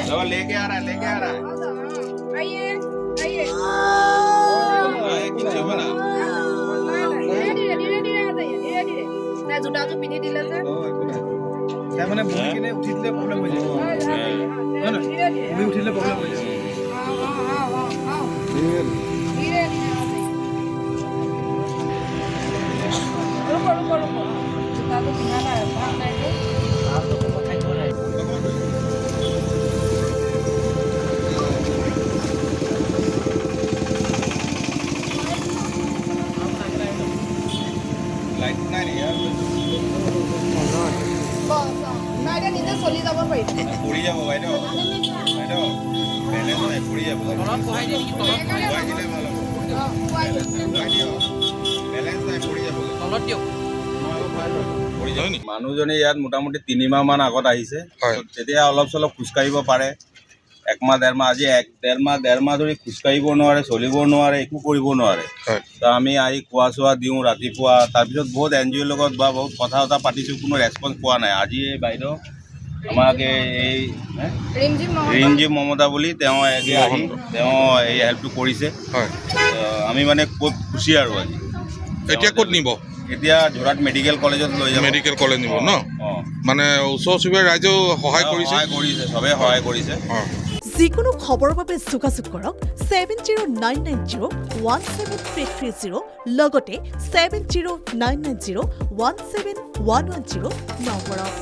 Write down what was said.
चलो लेके आ रहा है आइए आइए कितने बना নাই জোতাটো পিন্ধি দিলে যে তাই মানে বহি কিনে উঠি দিলে প্ৰব্লেম হৈ যায় বহি উঠিলে প্ৰব্লেম হৈ যায় জোতাটো পিন্ধা নাই ভাল নাই लाइट नहीं यार নাই নিজে চলি যাব পাৰিব পড়ি যাব বাইদেউ বাইদেউ বেলেঞ্চ নাই পড়ি যাব তলত বহাই দিয়ে কি তলত বহাই দিলে ভাল হ'ব বহাই দিও বেলেঞ্চ নাই পড়ি যাব তলত দিও মানুহজনে ইয়াত মোটামুটি 3 মাহ মান আগত আহিছে তেতিয়া অলপ চলপ খোজকাঢ়িব পাৰে একমাহ ডেৰমাহ আজি ডেৰ মাহ ধৰি খোজকাঢ়িব নোৱাৰে চলিব নোৱাৰে একো কৰিব নোৱাৰে তো আমি আহি খোৱা চোৱা দিওঁ ৰাতিপুৱা তাৰপিছত বহুত NGOৰ লগত বা বহুত কথা পাতিছোঁ কোনো ৰেছপন্স পোৱা নাই আজি এই বাইদেউ আমাকে এই ৰিমজিম মমতা বুলি তেওঁ আহি তেওঁ এই হেল্পটো কৰিছে আমি মানে খুব খুশি আৰু আজি এতিয়া ক'ত নিব এতিয়া যোৰহাট মেডিকেল কলেজত লৈ যাব মেডিকেল কলেজ নিব ন মানে ওচৰ চুবুৰীয়া ৰাইজেও সহায় কৰিছে সবে সহায় কৰিছে যিকোনো খবৰৰ বাবে যোগাযোগ কৰক 7099017330 লগতে 7099017110 নম্বৰত